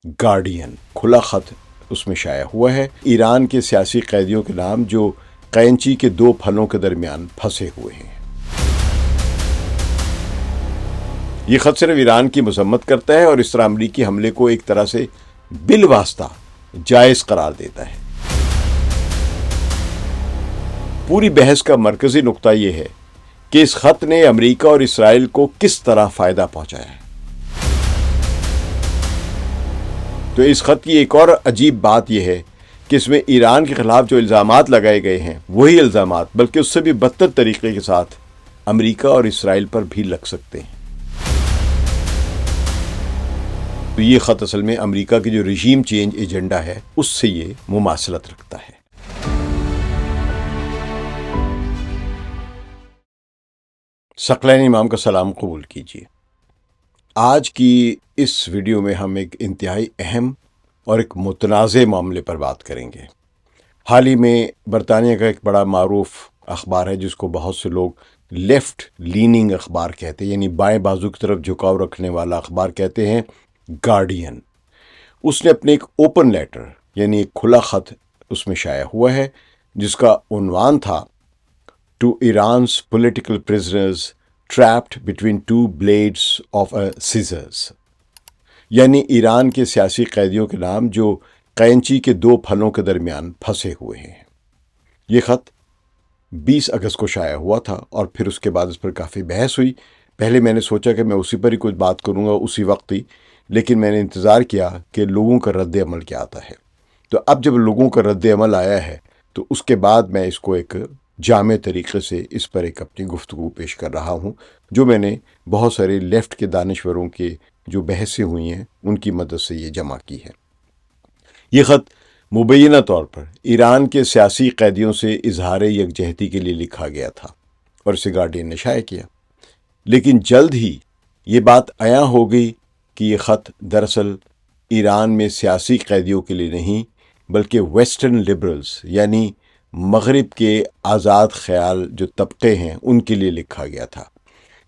Guardian کھلا خط اس میں شائع ہوا ہے، ایران کے سیاسی قیدیوں کے نام جو قینچی کے دو پھلوں کے درمیان پھنسے ہوئے ہیں۔ یہ خط صرف ایران کی مذمت کرتا ہے اور اس طرح امریکی حملے کو ایک طرح سے بالواسطہ جائز قرار دیتا ہے۔ پوری بحث کا مرکزی نقطہ یہ ہے کہ اس خط نے امریکہ اور اسرائیل کو کس طرح فائدہ پہنچایا ہے۔ تو اس خط کی ایک اور عجیب بات یہ ہے کہ اس میں ایران کے خلاف جو الزامات لگائے گئے ہیں وہی الزامات بلکہ اس سے بھی بدتر طریقے کے ساتھ امریکہ اور اسرائیل پر بھی لگ سکتے ہیں۔ تو یہ خط اصل میں امریکہ کی جو رژیم چینج ایجنڈا ہے اس سے یہ مماثلت رکھتا ہے۔ ثقلین امام کا سلام قبول کیجیے۔ آج کی اس ویڈیو میں ہم ایک انتہائی اہم اور ایک متنازع معاملے پر بات کریں گے۔ حال ہی میں برطانیہ کا ایک بڑا معروف اخبار ہے جس کو بہت سے لوگ لیفٹ لیننگ اخبار کہتے ہیں، یعنی بائیں بازو کی طرف جھکاؤ رکھنے والا اخبار کہتے ہیں، گارڈین۔ اس نے اپنے ایک اوپن لیٹر یعنی ایک کھلا خط اس میں شائع ہوا ہے جس کا عنوان تھا to ایران's political prisoners trapped between two blades of a scissors، یعنی ایران کے سیاسی قیدیوں کے نام جو قینچی کے دو پھلوں کے درمیان پھنسے ہوئے ہیں۔ یہ خط 20 اگست کو شائع ہوا تھا اور پھر اس کے بعد اس پر کافی بحث ہوئی۔ پہلے میں نے سوچا کہ میں اسی پر ہی کچھ بات کروں گا اسی وقت ہی، لیکن میں نے انتظار کیا کہ لوگوں کا رد عمل کیا آتا ہے۔ تو اب جب لوگوں کا رد عمل آیا ہے تو اس کے بعد میں اس کو ایک جامع طریقے سے اس پر ایک اپنی گفتگو پیش کر رہا ہوں جو میں نے بہت سارے لیفٹ کے دانشوروں کے جو بحثیں ہوئی ہیں ان کی مدد سے یہ جمع کی ہے۔ یہ خط مبینہ طور پر ایران کے سیاسی قیدیوں سے اظہار یکجہتی کے لیے لکھا گیا تھا اور اسے گارڈین نے شائع کیا، لیکن جلد ہی یہ بات عیاں ہو گئی کہ یہ خط دراصل ایران میں سیاسی قیدیوں کے لیے نہیں بلکہ ویسٹرن لبرلز یعنی مغرب کے آزاد خیال جو طبقے ہیں ان کے لیے لکھا گیا تھا،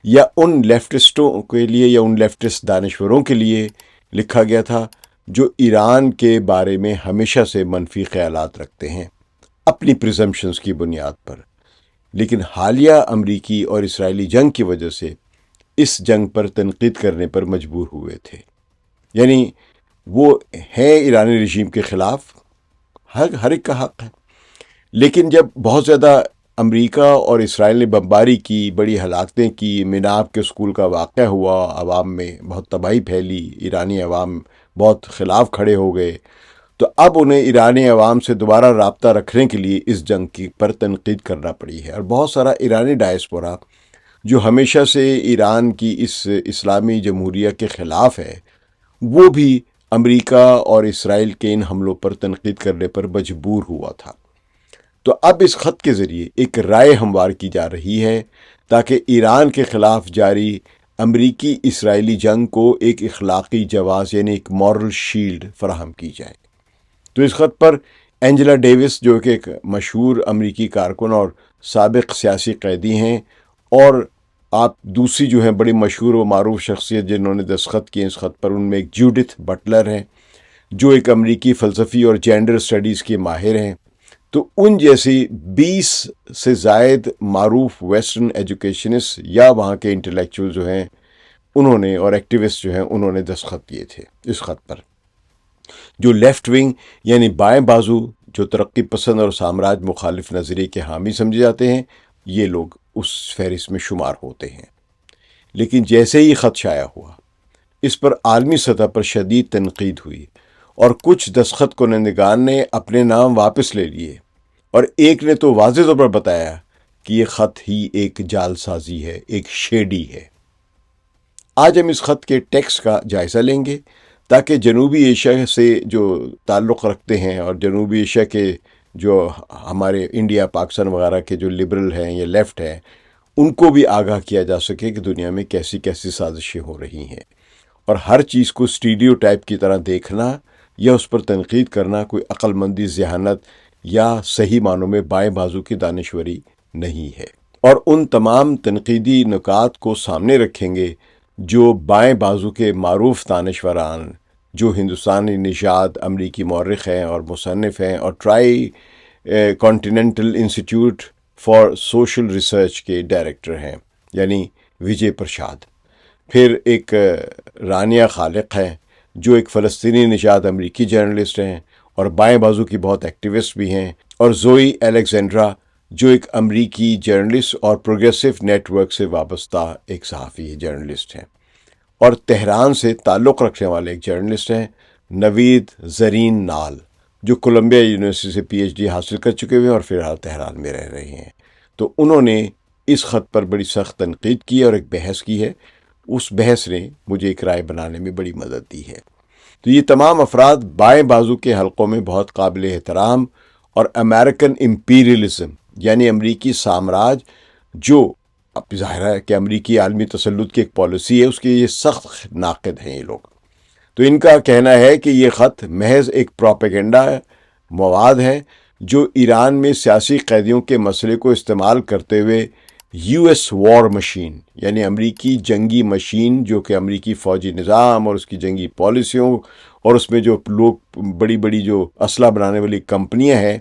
یا ان لیفٹسٹوں کے لیے یا ان لیفٹسٹ دانشوروں کے لیے لکھا گیا تھا جو ایران کے بارے میں ہمیشہ سے منفی خیالات رکھتے ہیں اپنی پریزمپشنز کی بنیاد پر، لیکن حالیہ امریکی اور اسرائیلی جنگ کی وجہ سے اس جنگ پر تنقید کرنے پر مجبور ہوئے تھے۔ یعنی وہ ہیں ایرانی رژیم کے خلاف، ہر ایک کا حق ہے، لیکن جب بہت زیادہ امریکہ اور اسرائیل نے بمباری کی، بڑی ہلاکتیں کی، میناب کے اسکول کا واقعہ ہوا، عوام میں بہت تباہی پھیلی، ایرانی عوام بہت خلاف کھڑے ہو گئے، تو اب انہیں ایرانی عوام سے دوبارہ رابطہ رکھنے کے لیے اس جنگ کی پر تنقید کرنا پڑی ہے۔ اور بہت سارا ایرانی ڈائسپورا جو ہمیشہ سے ایران کی اس اسلامی جمہوریہ کے خلاف ہے وہ بھی امریکہ اور اسرائیل کے ان حملوں پر تنقید کرنے پر مجبور ہوا تھا۔ تو اب اس خط کے ذریعے ایک رائے ہموار کی جا رہی ہے تاکہ ایران کے خلاف جاری امریکی اسرائیلی جنگ کو ایک اخلاقی جواز یعنی ایک مورل شیلڈ فراہم کی جائے۔ تو اس خط پر اینجلا ڈیوس جو کہ ایک مشہور امریکی کارکن اور سابق سیاسی قیدی ہیں، اور آپ دوسری جو ہیں بڑی مشہور و معروف شخصیت جنہوں نے دستخط کیے اس خط پر، ان میں ایک جوڈتھ بٹلر ہیں جو ایک امریکی فلسفی اور جینڈر اسٹڈیز کے ماہر ہیں۔ تو ان جیسی 20 سے زائد معروف ویسٹرن ایجوکیشنسٹ یا وہاں کے انٹلیکچوئل جو ہیں انہوں نے اور ایکٹیوسٹ جو ہیں انہوں نے دستخط کیے تھے اس خط پر۔ جو لیفٹ ونگ یعنی بائیں بازو جو ترقی پسند اور سامراج مخالف نظریے کے حامی سمجھے جاتے ہیں یہ لوگ اس فہرست میں شمار ہوتے ہیں۔ لیکن جیسے ہی خط شائع ہوا اس پر عالمی سطح پر شدید تنقید ہوئی اور کچھ دستخط کنندگان نے اپنے نام واپس لے لیے، اور ایک نے تو واضح طور پر بتایا کہ یہ خط ہی ایک جعل سازی ہے، ایک شیڈی ہے۔ آج ہم اس خط کے ٹیکسٹ کا جائزہ لیں گے تاکہ جنوبی ایشیا سے جو تعلق رکھتے ہیں اور جنوبی ایشیا کے جو ہمارے انڈیا پاکستان وغیرہ کے جو لبرل ہیں یا لیفٹ ہیں ان کو بھی آگاہ کیا جا سکے کہ دنیا میں کیسی کیسی سازشیں ہو رہی ہیں، اور ہر چیز کو اسٹیریو ٹائپ کی طرح دیکھنا یا اس پر تنقید کرنا کوئی عقل مندی، ذہانت یا صحیح معنوں میں بائیں بازو کی دانشوری نہیں ہے۔ اور ان تمام تنقیدی نکات کو سامنے رکھیں گے جو بائیں بازو کے معروف دانشوران جو ہندوستانی نژاد امریکی مورخ ہیں اور مصنف ہیں اور try continental institute for social research کے ڈائریکٹر ہیں، یعنی وجے پرشاد۔ پھر ایک رانیہ خالق ہیں جو ایک فلسطینی نژاد امریکی جرنلسٹ ہیں اور بائیں بازو کی بہت ایکٹیوسٹ بھی ہیں، اور زوئی الیگزینڈرا جو ایک امریکی جرنلسٹ اور پروگریسو نیٹ ورک سے وابستہ ایک صحافی جرنلسٹ ہیں، اور تہران سے تعلق رکھنے والے ایک جرنلسٹ ہیں نوید زرین نال، جو کولمبیا یونیورسٹی سے پی ایچ ڈی حاصل کر چکے ہوئے ہیں اور فی الحال تہران میں رہ رہے ہیں۔ تو انہوں نے اس خط پر بڑی سخت تنقید کی اور ایک بحث کی ہے۔ اس بحث نے مجھے ایک رائے بنانے میں بڑی مدد دی ہے۔ تو یہ تمام افراد بائیں بازو کے حلقوں میں بہت قابل احترام اور امریکن امپیریلزم یعنی امریکی سامراج، جو اب ظاہر ہے کہ امریکی عالمی تسلط کی ایک پالیسی ہے، اس کے یہ سخت ناقد ہیں یہ لوگ۔ تو ان کا کہنا ہے کہ یہ خط محض ایک پروپیگنڈا مواد ہے جو ایران میں سیاسی قیدیوں کے مسئلے کو استعمال کرتے ہوئے یو ایس وار مشین یعنی امریکی جنگی مشین، جو کہ امریکی فوجی نظام اور اس کی جنگی پالیسیوں اور اس میں جو لوگ بڑی بڑی جو اسلحہ بنانے والی کمپنیاں ہیں،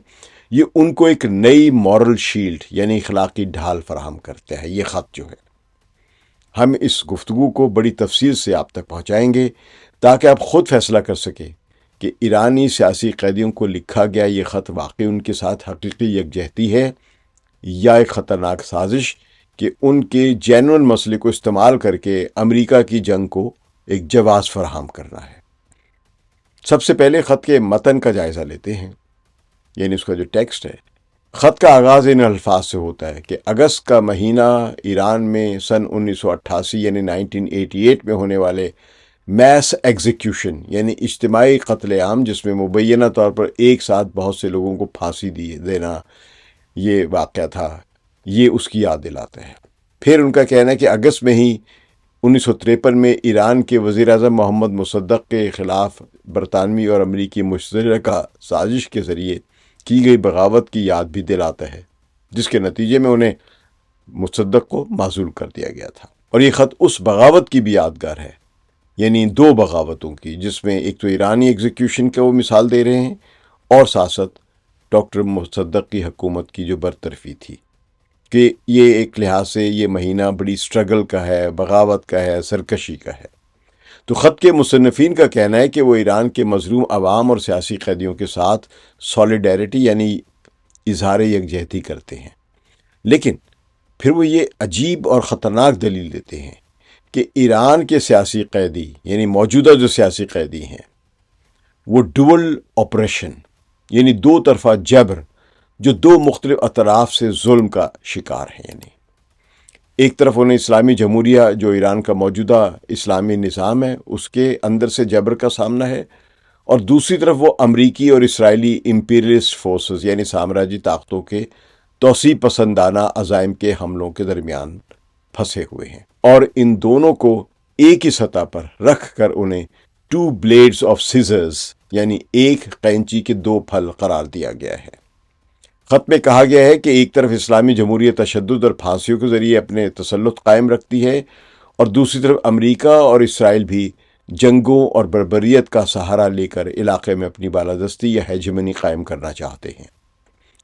یہ ان کو ایک نئی مورل شیلڈ یعنی اخلاقی ڈھال فراہم کرتے ہیں۔ یہ خط جو ہے، ہم اس گفتگو کو بڑی تفصیل سے آپ تک پہنچائیں گے تاکہ آپ خود فیصلہ کر سکیں کہ ایرانی سیاسی قیدیوں کو لکھا گیا یہ خط واقعی ان کے ساتھ حقیقی یکجہتی ہے یا ایک خطرناک سازش کہ ان کے جینون مسئلے کو استعمال کر کے امریکہ کی جنگ کو ایک جواز فراہم کرنا ہے۔ سب سے پہلے خط کے متن کا جائزہ لیتے ہیں، یعنی اس کا جو ٹیکسٹ ہے۔ خط کا آغاز ان الفاظ سے ہوتا ہے کہ اگست کا مہینہ ایران میں سن 1988 یعنی 1988 میں ہونے والے میس ایگزیکیوشن یعنی اجتماعی قتل عام، جس میں مبینہ طور پر ایک ساتھ بہت سے لوگوں کو پھانسی دینا یہ واقعہ تھا، یہ اس کی یاد دلاتا ہے۔ پھر ان کا کہنا ہے کہ اگست میں ہی 1953 میں ایران کے وزیر اعظم محمد مصدق کے خلاف برطانوی اور امریکی مشترکہ سازش کے ذریعے کی گئی بغاوت کی یاد بھی دلاتا ہے، جس کے نتیجے میں انہیں مصدق کو معزول کر دیا گیا تھا۔ اور یہ خط اس بغاوت کی بھی یادگار ہے، یعنی دو بغاوتوں کی، جس میں ایک تو ایرانی ایگزیکیوشن کا وہ مثال دے رہے ہیں اور ساتھ ساتھ ڈاکٹر مصدق کی حکومت کی جو برطرفی تھی، کہ یہ ایک لحاظ سے یہ مہینہ بڑی سٹرگل کا ہے، بغاوت کا ہے، سرکشی کا ہے۔ تو خط کے مصنفین کا کہنا ہے کہ وہ ایران کے مظلوم عوام اور سیاسی قیدیوں کے ساتھ سولیڈیرٹی یعنی اظہار یکجہتی کرتے ہیں، لیکن پھر وہ یہ عجیب اور خطرناک دلیل دیتے ہیں کہ ایران کے سیاسی قیدی یعنی موجودہ جو سیاسی قیدی ہیں وہ ڈول آپریشن یعنی دو طرفہ جبر، جو دو مختلف اطراف سے ظلم کا شکار ہیں، یعنی ایک طرف انہیں اسلامی جمہوریہ جو ایران کا موجودہ اسلامی نظام ہے اس کے اندر سے جبر کا سامنا ہے، اور دوسری طرف وہ امریکی اور اسرائیلی امپیریلسٹ فورسز یعنی سامراجی طاقتوں کے توسیع پسندانہ عزائم کے حملوں کے درمیان پھنسے ہوئے ہیں، اور ان دونوں کو ایک ہی سطح پر رکھ کر انہیں ٹو بلیڈز آف سیزرز یعنی ایک قینچی کے دو پھل قرار دیا گیا ہے۔ خط میں کہا گیا ہے کہ ایک طرف اسلامی جمہوریہ تشدد اور پھانسیوں کے ذریعے اپنے تسلط قائم رکھتی ہے، اور دوسری طرف امریکہ اور اسرائیل بھی جنگوں اور بربریت کا سہارا لے کر علاقے میں اپنی بالادستی یا ہیجمنی قائم کرنا چاہتے ہیں۔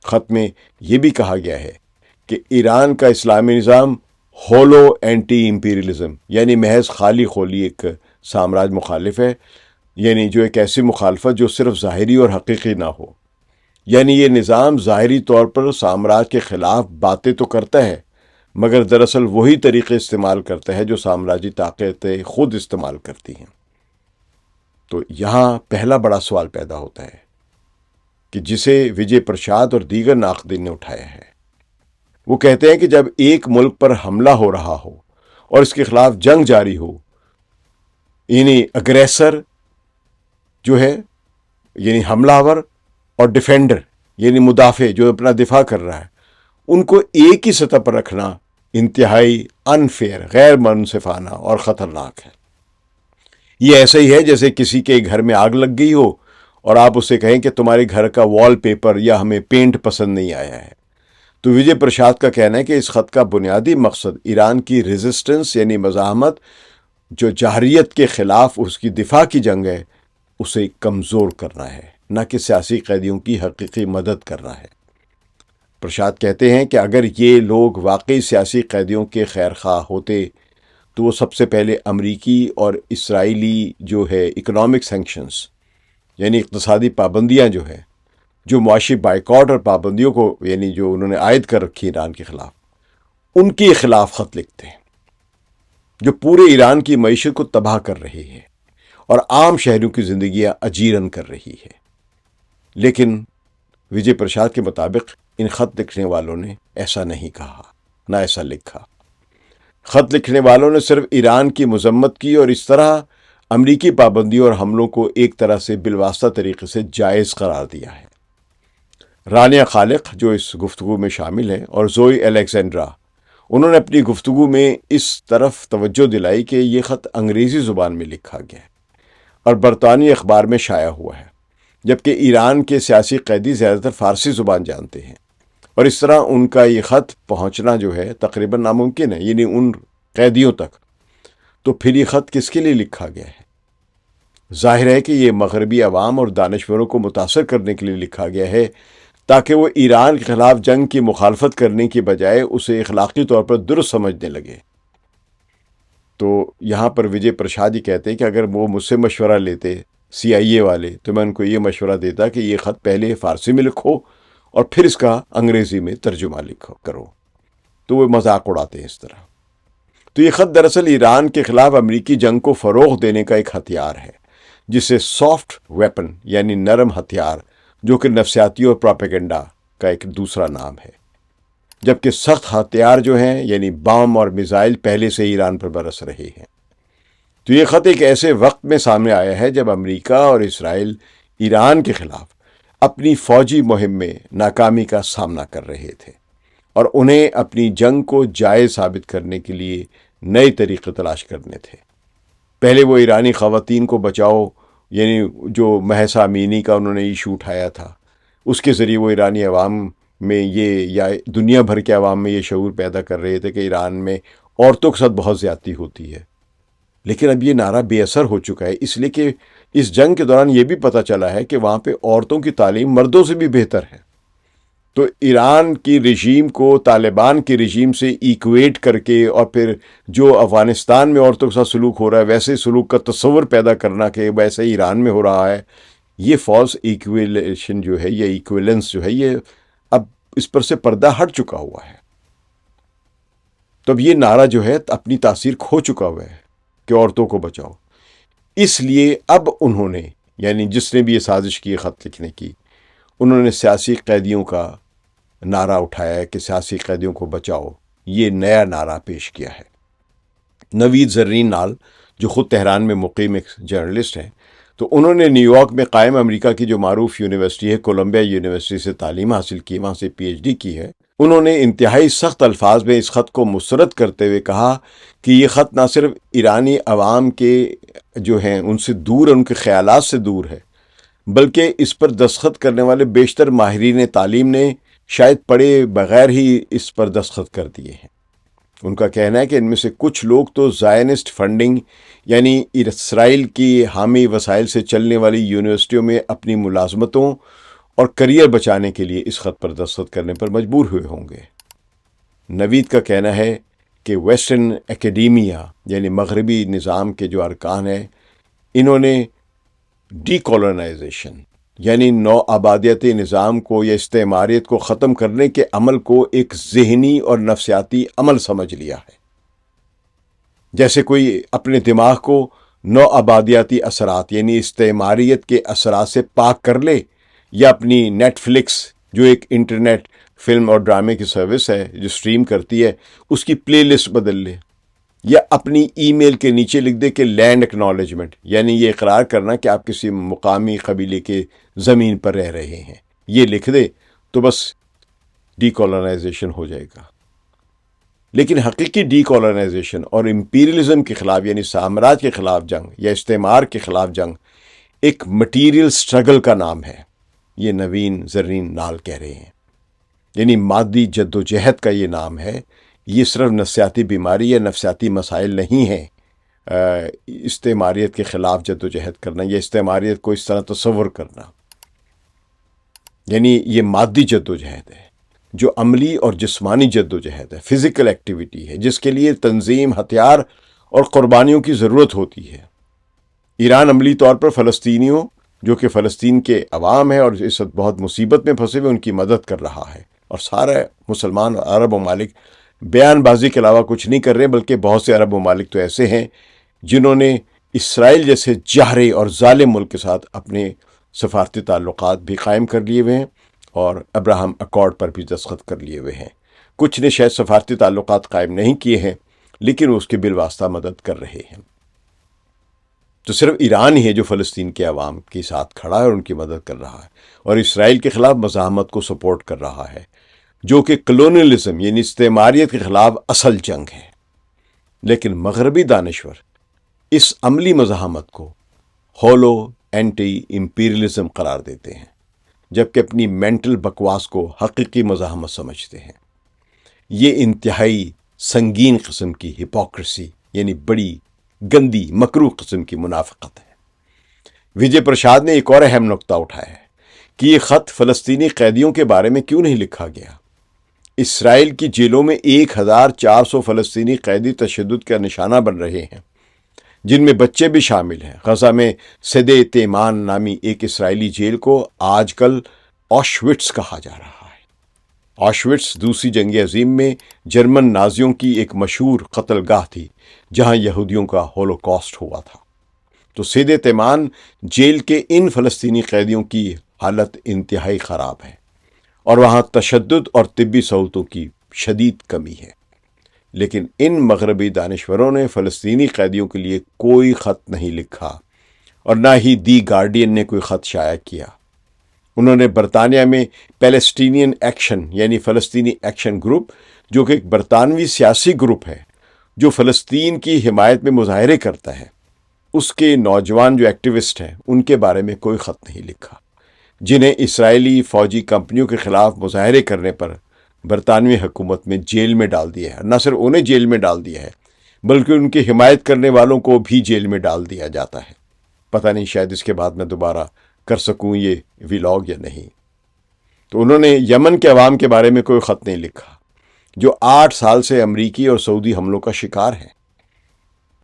خط میں یہ بھی کہا گیا ہے کہ ایران کا اسلامی نظام ہولو اینٹی امپیریلزم یعنی محض خالی خولی ایک سامراج مخالف ہے، یعنی جو ایک ایسی مخالفت جو صرف ظاہری اور حقیقی نہ ہو، یعنی یہ نظام ظاہری طور پر سامراج کے خلاف باتیں تو کرتا ہے مگر دراصل وہی طریقے استعمال کرتا ہے جو سامراجی طاقتیں خود استعمال کرتی ہیں۔ تو یہاں پہلا بڑا سوال پیدا ہوتا ہے کہ جسے وجے پرشاد اور دیگر ناقدین نے اٹھایا ہے۔ وہ کہتے ہیں کہ جب ایک ملک پر حملہ ہو رہا ہو اور اس کے خلاف جنگ جاری ہو، یعنی اگریسر جو ہے یعنی حملہ آور اور ڈیفینڈر یعنی مدافع جو اپنا دفاع کر رہا ہے، ان کو ایک ہی سطح پر رکھنا انتہائی انفیئر، غیر منصفانہ اور خطرناک ہے۔ یہ ایسا ہی ہے جیسے کسی کے گھر میں آگ لگ گئی ہو اور آپ اسے کہیں کہ تمہارے گھر کا وال پیپر یا ہمیں پینٹ پسند نہیں آیا ہے۔ تو وجے پرشاد کا کہنا ہے کہ اس خط کا بنیادی مقصد ایران کی ریزسٹنس یعنی مزاحمت، جو جہریت کے خلاف اس کی دفاع کی جنگ ہے، اسے کمزور کرنا ہے، نہ کہ سیاسی قیدیوں کی حقیقی مدد کرنا ہے۔ پرشاد کہتے ہیں کہ اگر یہ لوگ واقعی سیاسی قیدیوں کے خیر خواہ ہوتے تو وہ سب سے پہلے امریکی اور اسرائیلی جو ہے اکنامک سینکشنز، یعنی اقتصادی پابندیاں جو معاشی بائیکاٹ اور پابندیوں کو یعنی جو انہوں نے عائد کر رکھی ایران کے خلاف، ان کے خلاف خط لکھتے ہیں جو پورے ایران کی معیشت کو تباہ کر رہی ہے اور عام شہریوں کی زندگیاں اجیرن کر رہی ہے۔ لیکن وجے پرشاد کے مطابق ان خط لکھنے والوں نے ایسا نہیں کہا، نہ ایسا لکھا۔ خط لکھنے والوں نے صرف ایران کی مذمت کی اور اس طرح امریکی پابندیوں اور حملوں کو ایک طرح سے بالواسطہ طریقے سے جائز قرار دیا ہے۔ رانیہ خالق جو اس گفتگو میں شامل ہیں اور زوئی الیگزینڈرا، انہوں نے اپنی گفتگو میں اس طرف توجہ دلائی کہ یہ خط انگریزی زبان میں لکھا گیا ہے اور برطانوی اخبار میں شائع ہوا ہے، جبکہ ایران کے سیاسی قیدی زیادہ تر فارسی زبان جانتے ہیں، اور اس طرح ان کا یہ خط پہنچنا جو ہے تقریباً ناممکن ہے، یعنی ان قیدیوں تک۔ تو پھر یہ خط کس کے لیے لکھا گیا ہے؟ ظاہر ہے کہ یہ مغربی عوام اور دانشوروں کو متاثر کرنے کے لیے لکھا گیا ہے تاکہ وہ ایران کے خلاف جنگ کی مخالفت کرنے کی بجائے اسے اخلاقی طور پر درست سمجھنے لگے۔ تو یہاں پر وجے پرشاد ہی کہتے ہیں کہ اگر وہ مجھ سے مشورہ لیتے CIA والے تو میں ان کو یہ مشورہ دیتا کہ یہ خط پہلے فارسی میں لکھو اور پھر اس کا انگریزی میں ترجمہ کرو۔ تو وہ مذاق اڑاتے ہیں اس طرح۔ تو یہ خط دراصل ایران کے خلاف امریکی جنگ کو فروغ دینے کا ایک ہتھیار ہے، جسے سافٹ ویپن یعنی نرم ہتھیار، جو کہ نفسیاتی اور پروپیگنڈا کا ایک دوسرا نام ہے، جبکہ سخت ہتھیار جو ہیں یعنی بام اور میزائل پہلے سے ایران پر برس رہے ہیں۔ تو یہ خط ایک ایسے وقت میں سامنے آیا ہے جب امریکہ اور اسرائیل ایران کے خلاف اپنی فوجی مہم میں ناکامی کا سامنا کر رہے تھے اور انہیں اپنی جنگ کو جائز ثابت کرنے کے لیے نئے طریقے تلاش کرنے تھے۔ پہلے وہ ایرانی خواتین کو بچاؤ یعنی جو مہسا امینی کا انہوں نے ایشو اٹھایا تھا، اس کے ذریعے وہ ایرانی عوام میں یہ یا دنیا بھر کے عوام میں یہ شعور پیدا کر رہے تھے کہ ایران میں عورتوں کے ساتھ بہت زیادتی ہوتی ہے۔ لیکن اب یہ نعرہ بے اثر ہو چکا ہے، اس لیے کہ اس جنگ کے دوران یہ بھی پتہ چلا ہے کہ وہاں پہ عورتوں کی تعلیم مردوں سے بھی بہتر ہے۔ تو ایران کی رژیم کو طالبان کی رژیم سے ایکویٹ کر کے اور پھر جو افغانستان میں عورتوں کے ساتھ سلوک ہو رہا ہے ویسے سلوک کا تصور پیدا کرنا کہ ویسے ایران میں ہو رہا ہے، یہ فالس ایکویلیشن جو ہے، یہ ایکویلنس جو ہے، یہ اب اس پر سے پردہ ہٹ چکا ہوا ہے۔ تو اب یہ نعرہ جو ہے اپنی تاثیر کھو چکا ہوا ہے کہ عورتوں کو بچاؤ۔ اس لیے اب انہوں نے یعنی جس نے بھی یہ سازش کی خط لکھنے کی، انہوں نے سیاسی قیدیوں کا نعرہ اٹھایا ہے کہ سیاسی قیدیوں کو بچاؤ، یہ نیا نعرہ پیش کیا ہے۔ نوید زرین نال جو خود تہران میں مقیم ایک جرنلسٹ ہیں، تو انہوں نے نیو یارک میں قائم امریکہ کی جو معروف یونیورسٹی ہے کولمبیا یونیورسٹی سے تعلیم حاصل کی، وہاں سے PhD کی ہے۔ انہوں نے انتہائی سخت الفاظ میں اس خط کو مسترد کرتے ہوئے کہا کہ یہ خط نہ صرف ایرانی عوام کے جو ہیں ان سے دور، ان کے خیالات سے دور ہے، بلکہ اس پر دستخط کرنے والے بیشتر ماہرین تعلیم نے شاید پڑھے بغیر ہی اس پر دستخط کر دیے ہیں۔ ان کا کہنا ہے کہ ان میں سے کچھ لوگ تو زائنسٹ فنڈنگ یعنی اسرائیل کی حامی وسائل سے چلنے والی یونیورسٹیوں میں اپنی ملازمتوں اور کریئر بچانے کے لیے اس خط پر دستخط کرنے پر مجبور ہوئے ہوں گے۔ نوید کا کہنا ہے کہ ویسٹرن اکیڈیمیا یعنی مغربی نظام کے جو ارکان ہیں، انہوں نے ڈی کالونائزیشن یعنی نو آبادیاتی نظام کو یا استعماریت کو ختم کرنے کے عمل کو ایک ذہنی اور نفسیاتی عمل سمجھ لیا ہے، جیسے کوئی اپنے دماغ کو نو آبادیاتی اثرات یعنی استعماریت کے اثرات سے پاک کر لے، یا اپنی نیٹ فلکس جو ایک انٹرنیٹ فلم اور ڈرامے کی سروس ہے جو سٹریم کرتی ہے، اس کی پلے لسٹ بدل لے، یا اپنی ای میل کے نیچے لکھ دے کہ لینڈ ایکنالجمنٹ یعنی یہ اقرار کرنا کہ آپ کسی مقامی قبیلے کے زمین پر رہ رہے ہیں، یہ لکھ دے تو بس ڈی کالونائزیشن ہو جائے گا۔ لیکن حقیقی ڈی کالونائزیشن اور امپیریلزم کے خلاف یعنی سامراج کے خلاف جنگ یا استعمار کے خلاف جنگ ایک مٹیریل سٹرگل کا نام ہے، یہ نوید زرین نال کہہ رہے ہیں، یعنی مادی جد و جہد کا یہ نام ہے۔ یہ صرف نفسیاتی بیماری یا نفسیاتی مسائل نہیں ہیں استعماریت کے خلاف جد و جہد کرنا یا استعماریت کو اس طرح تصور کرنا، یعنی یہ مادی جد و جہد ہے، جو عملی اور جسمانی جد و جہد ہے، فزیکل ایکٹیویٹی ہے، جس کے لیے تنظیم، ہتھیار اور قربانیوں کی ضرورت ہوتی ہے۔ ایران عملی طور پر فلسطینیوں، جو کہ فلسطین کے عوام ہے اور اس وقت بہت مصیبت میں پھنسے ہوئے، ان کی مدد کر رہا ہے، اور سارے مسلمان اور عرب ممالک بیان بازی کے علاوہ کچھ نہیں کر رہے، بلکہ بہت سے عرب ممالک تو ایسے ہیں جنہوں نے اسرائیل جیسے جاہری اور ظالم ملک کے ساتھ اپنے سفارتی تعلقات بھی قائم کر لیے ہوئے ہیں اور ابراہم اکارڈ پر بھی دستخط کر لیے ہوئے ہیں۔ کچھ نے شاید سفارتی تعلقات قائم نہیں کیے ہیں، لیکن اس کے بالواسطہ مدد کر رہے ہیں۔ تو صرف ایران ہی ہے جو فلسطین کے عوام کے ساتھ کھڑا ہے اور ان کی مدد کر رہا ہے، اور اسرائیل کے خلاف مزاحمت کو سپورٹ کر رہا ہے، جو کہ کلونیلزم یعنی استعماریت کے خلاف اصل جنگ ہے۔ لیکن مغربی دانشور اس عملی مزاحمت کو ہولو اینٹی امپیریلزم قرار دیتے ہیں، جبکہ اپنی مینٹل بکواس کو حقیقی مزاحمت سمجھتے ہیں۔ یہ انتہائی سنگین قسم کی ہپوکریسی یعنی بڑی گندی مکروہ قسم کی منافقت ہے۔ وجے پرساد نے ایک اور اہم نقطہ اٹھایا ہے کہ یہ خط فلسطینی قیدیوں کے بارے میں کیوں نہیں لکھا گیا۔ اسرائیل کی جیلوں میں 1400 فلسطینی قیدی تشدد کا نشانہ بن رہے ہیں، جن میں بچے بھی شامل ہیں۔ غزہ میں سدے تیمان نامی ایک اسرائیلی جیل کو آج کل آشوٹس کہا جا رہا ہے۔ آشوٹس دوسری جنگ عظیم میں جرمن نازیوں کی ایک مشہور قتل گاہ تھی، جہاں یہودیوں کا ہولوکاسٹ ہوا تھا۔ تو سدے تیمان جیل کے ان فلسطینی قیدیوں کی حالت انتہائی خراب ہے، اور وہاں تشدد اور طبی سہولتوں کی شدید کمی ہے۔ لیکن ان مغربی دانشوروں نے فلسطینی قیدیوں کے لیے کوئی خط نہیں لکھا، اور نہ ہی دی گارڈین نے کوئی خط شائع کیا۔ انہوں نے برطانیہ میں پیلسٹینین ایکشن یعنی فلسطینی ایکشن گروپ، جو کہ ایک برطانوی سیاسی گروپ ہے جو فلسطین کی حمایت میں مظاہرے کرتا ہے، اس کے نوجوان جو ایکٹیوسٹ ہیں ان کے بارے میں کوئی خط نہیں لکھا، جنہیں اسرائیلی فوجی کمپنیوں کے خلاف مظاہرے کرنے پر برطانوی حکومت میں جیل میں ڈال دیا ہے۔ نہ صرف انہیں جیل میں ڈال دیا ہے، بلکہ ان کی حمایت کرنے والوں کو بھی جیل میں ڈال دیا جاتا ہے۔ پتہ نہیں شاید اس کے بعد میں دوبارہ کر سکوں یہ ویلاگ یا نہیں۔ تو انہوں نے یمن کے عوام کے بارے میں کوئی خط نہیں لکھا، جو 8 سال سے امریکی اور سعودی حملوں کا شکار ہے۔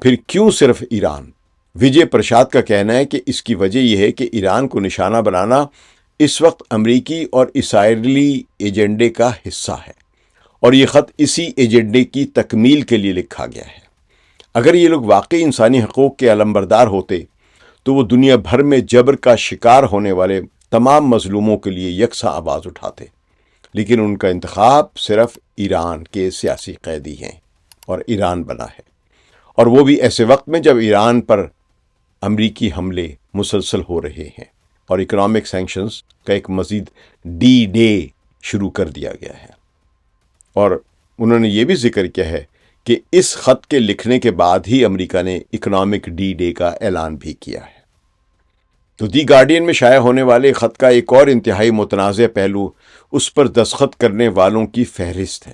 پھر کیوں صرف ایران؟ وجے پرساد کا کہنا ہے کہ اس کی وجہ یہ ہے کہ ایران کو نشانہ بنانا اس وقت امریکی اور اسرائیلی ایجنڈے کا حصہ ہے، اور یہ خط اسی ایجنڈے کی تکمیل کے لیے لکھا گیا ہے۔ اگر یہ لوگ واقعی انسانی حقوق کے علمبردار ہوتے تو وہ دنیا بھر میں جبر کا شکار ہونے والے تمام مظلوموں کے لیے یکساں آواز اٹھاتے، لیکن ان کا انتخاب صرف ایران کے سیاسی قیدی ہیں، اور ایران بنا ہے، اور وہ بھی ایسے وقت میں جب ایران پر امریکی حملے مسلسل ہو رہے ہیں اور اکنامک سینکشنز کا ایک مزید ڈی ڈے شروع کر دیا گیا ہے۔ اور انہوں نے یہ بھی ذکر کیا ہے کہ اس خط کے لکھنے کے بعد ہی امریکہ نے اکنامک ڈی ڈے کا اعلان بھی کیا ہے۔ تو دی گارڈین میں شائع ہونے والے خط کا ایک اور انتہائی متنازع پہلو اس پر دستخط کرنے والوں کی فہرست ہے۔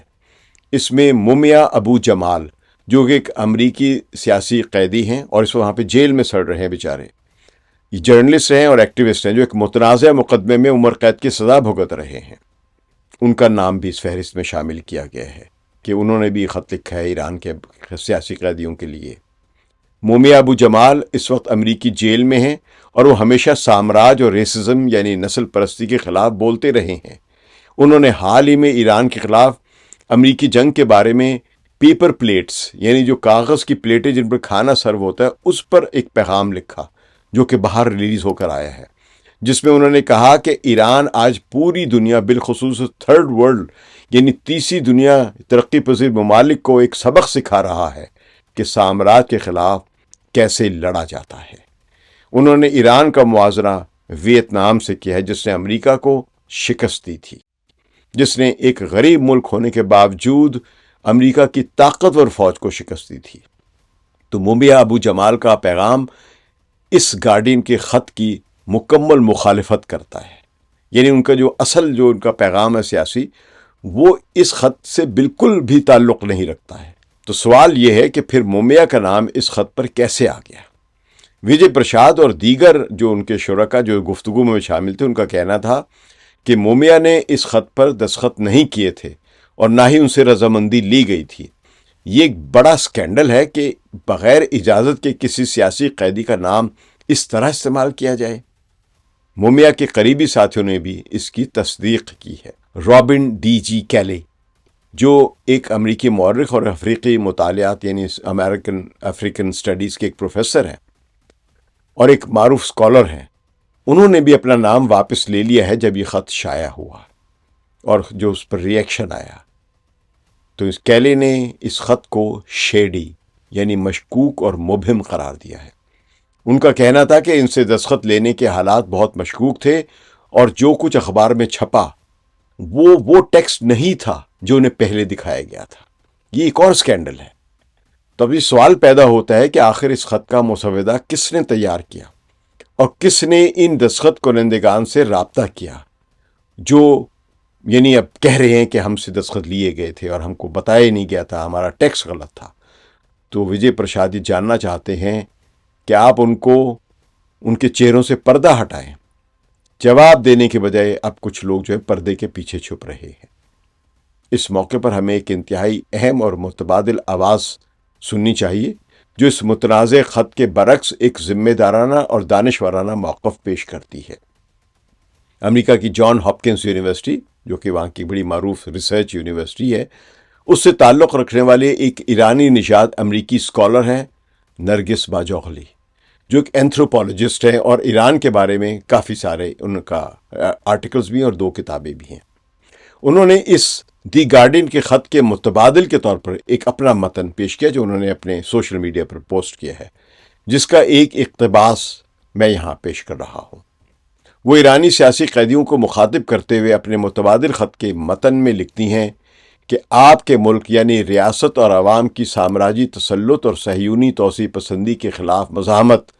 اس میں مومیا ابو جمال، جو کہ ایک امریکی سیاسی قیدی ہیں اور اس وہاں پہ جیل میں سڑ رہے ہیں بیچارے، یہ جرنلسٹ ہیں اور ایکٹیوسٹ ہیں جو ایک متنازع مقدمے میں عمر قید کی سزا بھگت رہے ہیں، ان کا نام بھی اس فہرست میں شامل کیا گیا ہے کہ انہوں نے بھی خط لکھا ہے ایران کے سیاسی قیدیوں کے لیے۔ مومیا ابو جمال اس وقت امریکی جیل میں ہیں، اور وہ ہمیشہ سامراج اور ریسزم یعنی نسل پرستی کے خلاف بولتے رہے ہیں۔ انہوں نے حال ہی میں ایران کے خلاف امریکی جنگ کے بارے میں پیپر پلیٹس یعنی جو کاغذ کی پلیٹیں جن پر کھانا سرو ہوتا ہے، اس پر ایک پیغام لکھا جو کہ باہر ریلیز ہو کر آیا ہے، جس میں انہوں نے کہا کہ ایران آج پوری دنیا بالخصوص تھرڈ ورلڈ یعنی تیسری دنیا ترقی پذیر ممالک کو ایک سبق سکھا رہا ہے کہ سامراج کے خلاف کیسے لڑا جاتا ہے۔ انہوں نے ایران کا موازنہ ویتنام سے کیا ہے، جس نے امریکہ کو شکست دی تھی، جس نے ایک غریب ملک ہونے کے باوجود امریکہ کی طاقتور فوج کو شکست دی تھی۔ تو مومیا ابو جمال کا پیغام اس گارڈین کے خط کی مکمل مخالفت کرتا ہے، یعنی ان کا جو اصل جو ان کا پیغام ہے سیاسی، وہ اس خط سے بالکل بھی تعلق نہیں رکھتا ہے۔ تو سوال یہ ہے کہ پھر مومیا کا نام اس خط پر کیسے آ گیا؟ وجے پرساد اور دیگر جو ان کے شرکا جو گفتگو میں شامل تھے، ان کا کہنا تھا کہ مومیا نے اس خط پر دستخط نہیں کیے تھے اور نہ ہی ان سے رضامندی لی گئی تھی۔ یہ ایک بڑا سکینڈل ہے کہ بغیر اجازت کے کسی سیاسی قیدی کا نام اس طرح استعمال کیا جائے۔ مومیا کے قریبی ساتھیوں نے بھی اس کی تصدیق کی ہے۔ رابن ڈی جی کیلے جو ایک امریکی مورخ اور افریقی مطالعات یعنی امریکن افریقن اسٹڈیز کے ایک پروفیسر ہیں اور ایک معروف اسکالر ہیں، انہوں نے بھی اپنا نام واپس لے لیا ہے جب یہ خط شائع ہوا اور جو اس پر ریئیکشن آیا۔ تو اس کیلے نے اس خط کو شیڈی یعنی مشکوک اور مبہم قرار دیا ہے۔ ان کا کہنا تھا کہ ان سے دستخط لینے کے حالات بہت مشکوک تھے اور جو کچھ اخبار میں چھپا وہ ٹیکسٹ نہیں تھا جو انہیں پہلے دکھایا گیا تھا۔ یہ ایک اور سکینڈل ہے۔ تو اب یہ سوال پیدا ہوتا ہے کہ آخر اس خط کا مسودہ کس نے تیار کیا اور کس نے ان دستخط کنندگان سے رابطہ کیا جو یعنی اب کہہ رہے ہیں کہ ہم سے دستخط لیے گئے تھے اور ہم کو بتایا نہیں گیا تھا، ہمارا ٹیکسٹ غلط تھا۔ تو وجے پرساد جاننا چاہتے ہیں کہ آپ ان کے چہروں سے پردہ ہٹائیں۔ جواب دینے کے بجائے اب کچھ لوگ جو ہے پردے کے پیچھے چھپ رہے ہیں۔ اس موقع پر ہمیں ایک انتہائی اہم اور متبادل آواز سننی چاہیے جو اس متنازع خط کے برعکس ایک ذمہ دارانہ اور دانشورانہ موقف پیش کرتی ہے۔ امریکہ کی جان ہاپکنس یونیورسٹی جو کہ وہاں کی بڑی معروف ریسرچ یونیورسٹی ہے، اس سے تعلق رکھنے والے ایک ایرانی نژاد امریکی اسکالر ہیں نرگس باجوغلی، جو ایک اینتھروپولوجسٹ ہیں اور ایران کے بارے میں کافی سارے ان کا آرٹیکلز بھی ہیں اور 2 کتابیں بھی ہیں۔ انہوں نے اس دی گارڈین کے خط کے متبادل کے طور پر ایک اپنا متن پیش کیا جو انہوں نے اپنے سوشل میڈیا پر پوسٹ کیا ہے، جس کا ایک اقتباس میں یہاں پیش کر رہا ہوں۔ وہ ایرانی سیاسی قیدیوں کو مخاطب کرتے ہوئے اپنے متبادل خط کے متن میں لکھتی ہیں کہ آپ کے ملک یعنی ریاست اور عوام کی سامراجی تسلط اور صہیونی توسیع پسندی کے خلاف مزاحمت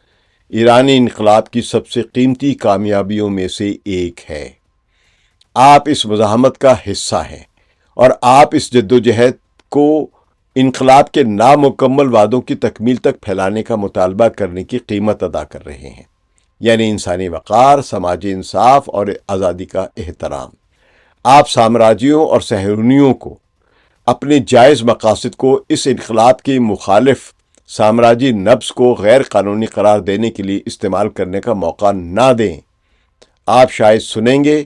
ایرانی انقلاب کی سب سے قیمتی کامیابیوں میں سے ایک ہے۔ آپ اس مزاحمت کا حصہ ہیں اور آپ اس جدوجہد کو انقلاب کے نامکمل وعدوں کی تکمیل تک پھیلانے کا مطالبہ کرنے کی قیمت ادا کر رہے ہیں، یعنی انسانی وقار، سماجی انصاف اور آزادی کا احترام۔ آپ سامراجیوں اور صہیونیوں کو اپنے جائز مقاصد کو اس انقلاب کی مخالف سامراجی نبض کو غیر قانونی قرار دینے کے لیے استعمال کرنے کا موقع نہ دیں۔ آپ شاید سنیں گے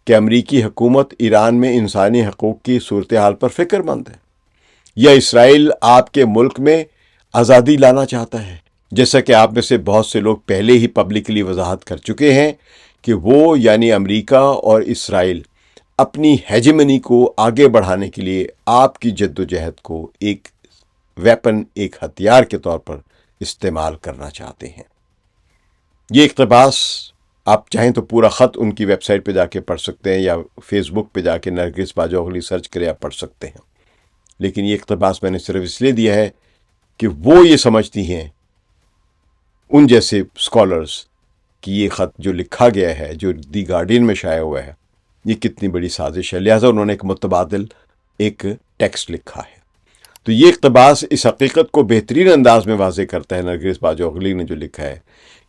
کہ امریکی حکومت ایران میں انسانی حقوق کی صورتحال پر فکر مند ہے، یا اسرائیل آپ کے ملک میں آزادی لانا چاہتا ہے، جیسا کہ آپ میں سے بہت سے لوگ پہلے ہی پبلکلی وضاحت کر چکے ہیں کہ وہ یعنی امریکہ اور اسرائیل اپنی ہیجمنی کو آگے بڑھانے کے لیے آپ کی جدوجہد کو ایک ویپن، ایک ہتھیار کے طور پر استعمال کرنا چاہتے ہیں۔ یہ اقتباس آپ چاہیں تو پورا خط ان کی ویب سائٹ پہ جا کے پڑھ سکتے ہیں یا فیس بک پہ جا کے نرگس باجوغلی سرچ کرے آپ پڑھ سکتے ہیں، لیکن یہ اقتباس میں نے صرف اس لیے دیا ہے کہ وہ یہ سمجھتی ہیں ان جیسے اسکالرز کہ یہ خط جو لکھا گیا ہے، جو دی گارڈین میں شائع ہوا ہے، یہ کتنی بڑی سازش ہے، لہٰذا انہوں نے ایک متبادل ایک ٹیکسٹ لکھا ہے۔ تو یہ اقتباس اس حقیقت کو بہترین انداز میں واضح کرتا ہے، نرگس باجوغلی نے جو لکھا ہے،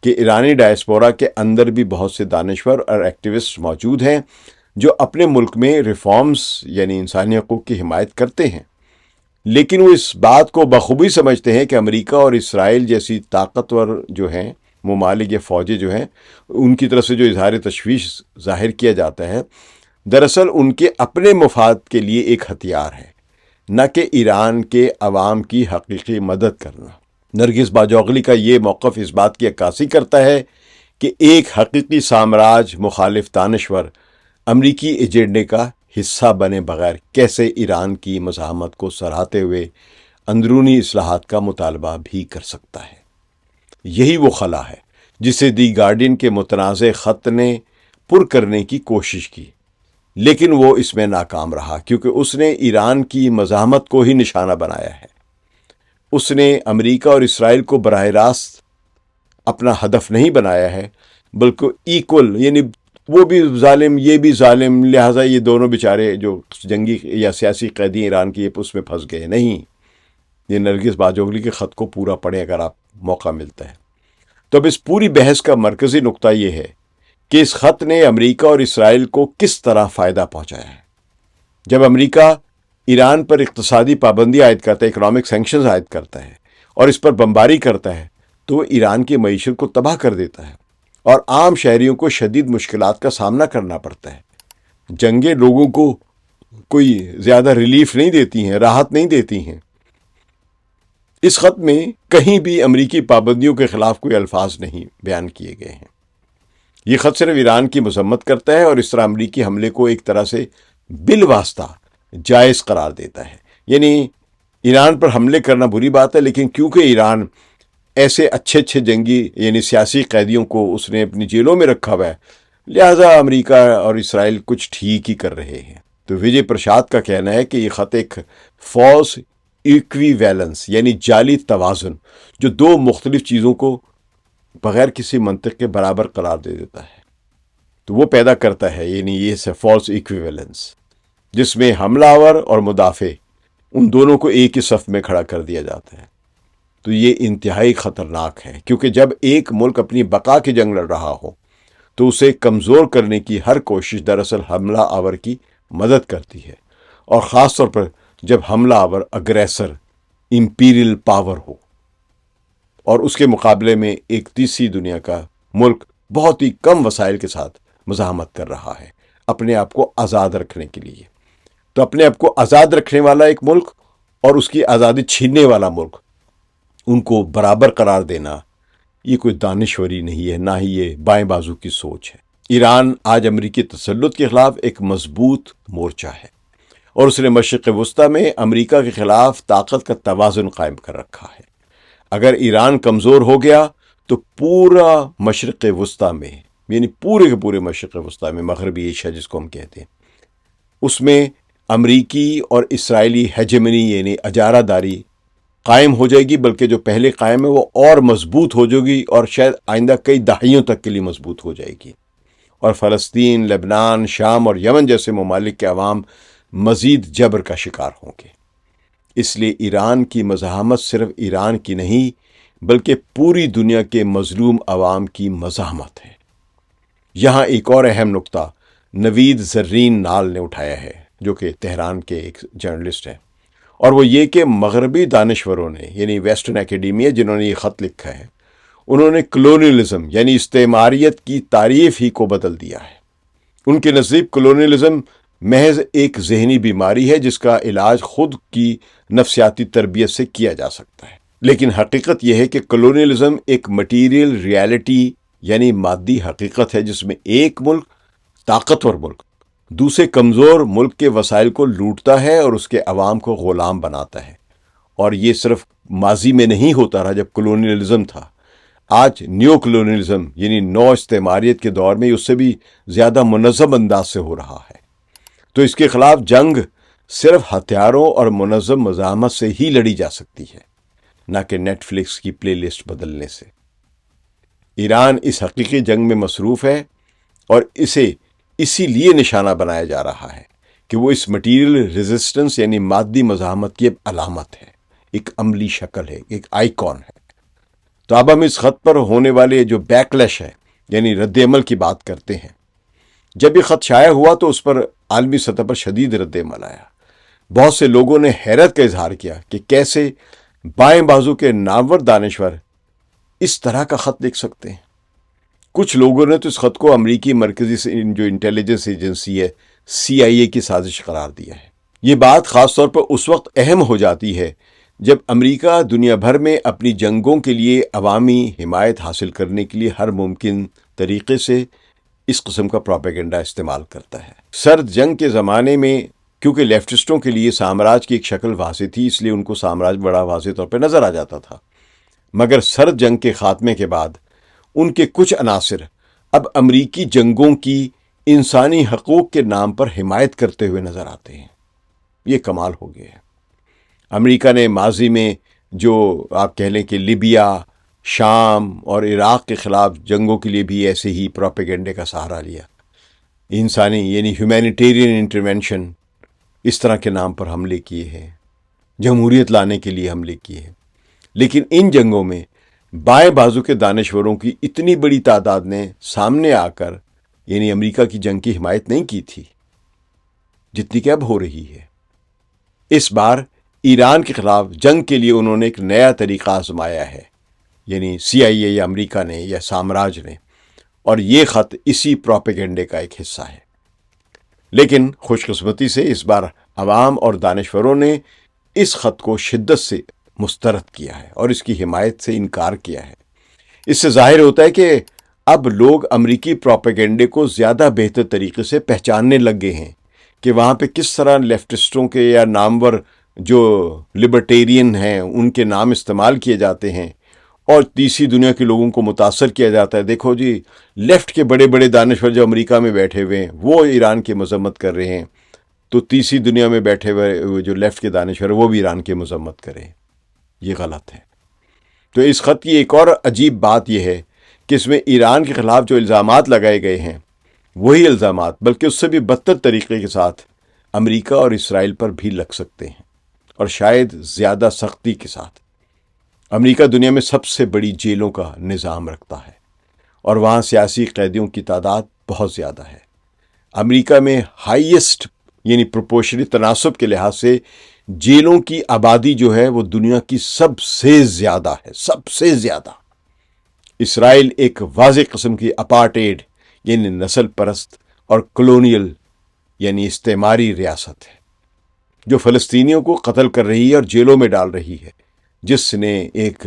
کہ ایرانی ڈائسپورا کے اندر بھی بہت سے دانشور اور ایکٹیوسٹ موجود ہیں جو اپنے ملک میں ریفارمز یعنی انسانی حقوق کی حمایت کرتے ہیں، لیکن وہ اس بات کو بخوبی سمجھتے ہیں کہ امریکہ اور اسرائیل جیسی طاقتور جو ہیں ممالک یا فوجیں جو ہیں، ان کی طرف سے جو اظہار تشویش ظاہر کیا جاتا ہے، دراصل ان کے اپنے مفاد کے لیے ایک ہتھیار ہے، نہ کہ ایران کے عوام کی حقیقی مدد کرنا۔ نرگس باجوغلی کا یہ موقف اس بات کی عکاسی کرتا ہے کہ ایک حقیقی سامراج مخالف دانشور امریکی ایجنڈے کا حصہ بنے بغیر کیسے ایران کی مزاحمت کو سراہتے ہوئے اندرونی اصلاحات کا مطالبہ بھی کر سکتا ہے۔ یہی وہ خلا ہے جسے دی گارڈین کے متنازع خط نے پر کرنے کی کوشش کی، لیکن وہ اس میں ناکام رہا کیونکہ اس نے ایران کی مزاحمت کو ہی نشانہ بنایا ہے۔ اس نے امریکہ اور اسرائیل کو براہ راست اپنا ہدف نہیں بنایا ہے، بلکہ ایکول، یعنی وہ بھی ظالم یہ بھی ظالم، لہٰذا یہ دونوں بیچارے جو جنگی یا سیاسی قیدی ایران کی اس میں پھنس گئے نہیں۔ یہ نرگس باجوگلی کے خط کو پورا پڑھیں اگر آپ موقع ملتا ہے۔ تو اب اس پوری بحث کا مرکزی نقطہ یہ ہے کہ اس خط نے امریکہ اور اسرائیل کو کس طرح فائدہ پہنچایا ہے۔ جب امریکہ ایران پر اقتصادی پابندی عائد کرتا ہے، اکنامک سینکشنز عائد کرتا ہے اور اس پر بمباری کرتا ہے، تو وہ ایران کی معیشت کو تباہ کر دیتا ہے اور عام شہریوں کو شدید مشکلات کا سامنا کرنا پڑتا ہے۔ جنگیں لوگوں کو کوئی زیادہ ریلیف نہیں دیتی ہیں، راحت نہیں دیتی ہیں۔ اس خط میں کہیں بھی امریکی پابندیوں کے خلاف کوئی الفاظ نہیں بیان کیے گئے ہیں۔ یہ خط صرف ایران کی مذمت کرتا ہے اور اس طرح امریکی حملے کو ایک طرح سے بالواسطہ جائز قرار دیتا ہے۔ یعنی ایران پر حملے کرنا بری بات ہے، لیکن کیونکہ ایران ایسے اچھے جنگی یعنی سیاسی قیدیوں کو اس نے اپنی جیلوں میں رکھا ہوا ہے، لہذا امریکہ اور اسرائیل کچھ ٹھیک ہی کر رہے ہیں۔ تو وجے پرشاد کا کہنا ہے کہ یہ خط ایک فالس ایکویویلنس یعنی جعلی توازن جو دو مختلف چیزوں کو بغیر کسی منطق کے برابر قرار دے دیتا ہے، تو وہ پیدا کرتا ہے، یعنی یہ فالس ایکویویلنس جس میں حملہ آور اور مدافع ان دونوں کو ایک ہی صف میں کھڑا کر دیا جاتا ہے۔ تو یہ انتہائی خطرناک ہے، کیونکہ جب ایک ملک اپنی بقا کی جنگ لڑ رہا ہو تو اسے کمزور کرنے کی ہر کوشش دراصل حملہ آور کی مدد کرتی ہے، اور خاص طور پر جب حملہ آور اگریسر امپیریل پاور ہو اور اس کے مقابلے میں ایک تیسری دنیا کا ملک بہت ہی کم وسائل کے ساتھ مزاحمت کر رہا ہے اپنے آپ کو آزاد رکھنے کے لیے۔ تو اپنے آپ کو آزاد رکھنے والا ایک ملک اور اس کی آزادی چھیننے والا ملک، ان کو برابر قرار دینا یہ کوئی دانشوری نہیں ہے، نہ ہی یہ بائیں بازو کی سوچ ہے۔ ایران آج امریکی تسلط کے خلاف ایک مضبوط مورچہ ہے اور اس نے مشرق وسطیٰ میں امریکہ کے خلاف طاقت کا توازن قائم کر رکھا ہے۔ اگر ایران کمزور ہو گیا تو پورا مشرق وسطیٰ میں، یعنی پورے کے پورے مشرق وسطیٰ میں، مغربی ایشیا جس کو ہم کہتے ہیں، اس میں امریکی اور اسرائیلی ہیجمنی یعنی اجارہ داری قائم ہو جائے گی، بلکہ جو پہلے قائم ہے وہ اور مضبوط ہو جائے گی اور شاید آئندہ کئی دہائیوں تک کے لیے مضبوط ہو جائے گی، اور فلسطین، لبنان، شام اور یمن جیسے ممالک کے عوام مزید جبر کا شکار ہوں گے۔ اس لیے ایران کی مزاحمت صرف ایران کی نہیں بلکہ پوری دنیا کے مظلوم عوام کی مزاحمت ہے۔ یہاں ایک اور اہم نقطہ نوید زرین نال نے اٹھایا ہے، جو کہ تہران کے ایک جرنلسٹ ہیں، اور وہ یہ کہ مغربی دانشوروں نے یعنی ویسٹرن اکیڈیمیا جنہوں نے یہ خط لکھا ہے، انہوں نے کلونیلزم یعنی استعماریت کی تعریف ہی کو بدل دیا ہے۔ ان کے نزدیک کلونیلزم محض ایک ذہنی بیماری ہے جس کا علاج خود کی نفسیاتی تربیت سے کیا جا سکتا ہے، لیکن حقیقت یہ ہے کہ کلونیلزم ایک مٹیریل ریالٹی یعنی مادی حقیقت ہے جس میں ایک ملک، طاقتور ملک، دوسرے کمزور ملک کے وسائل کو لوٹتا ہے اور اس کے عوام کو غلام بناتا ہے۔ اور یہ صرف ماضی میں نہیں ہوتا رہا جب کلونیلزم تھا، آج نیو کلونیلزم یعنی نو استعماریت کے دور میں اس سے بھی زیادہ منظم انداز سے ہو رہا ہے۔ تو اس کے خلاف جنگ صرف ہتھیاروں اور منظم مزاحمت سے ہی لڑی جا سکتی ہے، نہ کہ نیٹ فلکس کی پلے لسٹ بدلنے سے۔ ایران اس حقیقی جنگ میں مصروف ہے اور اسے اسی لیے نشانہ بنایا جا رہا ہے کہ وہ اس مٹیریل ریزسٹنس یعنی مادی مزاحمت کی علامت ہے، ایک عملی شکل ہے، ایک آئیکن ہے۔ تو اب ہم اس خط پر ہونے والے جو بیکلیش ہے یعنی رد عمل کی بات کرتے ہیں۔ جب یہ خط شائع ہوا تو اس پر عالمی سطح پر شدید رد عمل آیا۔ بہت سے لوگوں نے حیرت کا اظہار کیا کہ کیسے بائیں بازو کے نامور دانشور اس طرح کا خط لکھ سکتے ہیں۔ کچھ لوگوں نے تو اس خط کو امریکی مرکزی جو انٹیلیجنس ایجنسی ہے CIA کی سازش قرار دیا ہے۔ یہ بات خاص طور پر اس وقت اہم ہو جاتی ہے جب امریکہ دنیا بھر میں اپنی جنگوں کے لیے عوامی حمایت حاصل کرنے کے لیے ہر ممکن طریقے سے اس قسم کا پروپیگنڈا استعمال کرتا ہے۔ سرد جنگ کے زمانے میں کیونکہ لیفٹسٹوں کے لیے سامراج کی ایک شکل واضح تھی، اس لیے ان کو سامراج بڑا واضح طور پہ نظر آ جاتا تھا، مگر سرد جنگ کے خاتمے کے بعد ان کے کچھ عناصر اب امریکی جنگوں کی انسانی حقوق کے نام پر حمایت کرتے ہوئے نظر آتے ہیں۔ یہ کمال ہو گیا ہے۔ امریکہ نے ماضی میں جو آپ کہہ لیں کہ لیبیا، شام اور عراق کے خلاف جنگوں کے لیے بھی ایسے ہی پروپیگنڈے کا سہارا لیا، انسانی یعنی ہیومینیٹیرین انٹرونشن اس طرح کے نام پر حملے کیے ہیں، جمہوریت لانے کے لیے حملے کیے ہیں، لیکن ان جنگوں میں بائیں بازو کے دانشوروں کی اتنی بڑی تعداد نے سامنے آ کر یعنی امریکہ کی جنگ کی حمایت نہیں کی تھی جتنی کہ اب ہو رہی ہے۔ اس بار ایران کے خلاف جنگ کے لیے انہوں نے ایک نیا طریقہ آزمایا ہے، یعنی CIA یا امریکہ نے یا سامراج نے، اور یہ خط اسی پروپیگنڈے کا ایک حصہ ہے۔ لیکن خوش قسمتی سے اس بار عوام اور دانشوروں نے اس خط کو شدت سے مسترد کیا ہے اور اس کی حمایت سے انکار کیا ہے۔ اس سے ظاہر ہوتا ہے کہ اب لوگ امریکی پروپیگنڈے کو زیادہ بہتر طریقے سے پہچاننے لگ گئے ہیں کہ وہاں پہ کس طرح لیفٹسٹوں کے یا نامور جو لبرٹیرین ہیں ان کے نام استعمال کیے جاتے ہیں اور تیسری دنیا کے لوگوں کو متاثر کیا جاتا ہے۔ دیکھو جی، لیفٹ کے بڑے بڑے دانشور جو امریکہ میں بیٹھے ہوئے ہیں وہ ایران کی مذمت کر رہے ہیں، تو تیسری دنیا میں بیٹھے ہوئے جو لیفٹ کے دانشور ہیں وہ بھی ایران کی مذمت کریں۔ یہ غلط ہے۔ تو اس خط کی ایک اور عجیب بات یہ ہے کہ اس میں ایران کے خلاف جو الزامات لگائے گئے ہیں وہی الزامات بلکہ اس سے بھی بدتر طریقے کے ساتھ امریکہ اور اسرائیل پر بھی لگ سکتے ہیں، اور شاید زیادہ سختی کے ساتھ۔ امریکہ دنیا میں سب سے بڑی جیلوں کا نظام رکھتا ہے اور وہاں سیاسی قیدیوں کی تعداد بہت زیادہ ہے۔ امریکہ میں ہائیسٹ یعنی پروپورشنل تناسب کے لحاظ سے جیلوں کی آبادی جو ہے وہ دنیا کی سب سے زیادہ ہے، سب سے زیادہ۔ اسرائیل ایک واضح قسم کی اپارٹھائڈ یعنی نسل پرست اور کلونیل یعنی استعماری ریاست ہے جو فلسطینیوں کو قتل کر رہی ہے اور جیلوں میں ڈال رہی ہے، جس نے ایک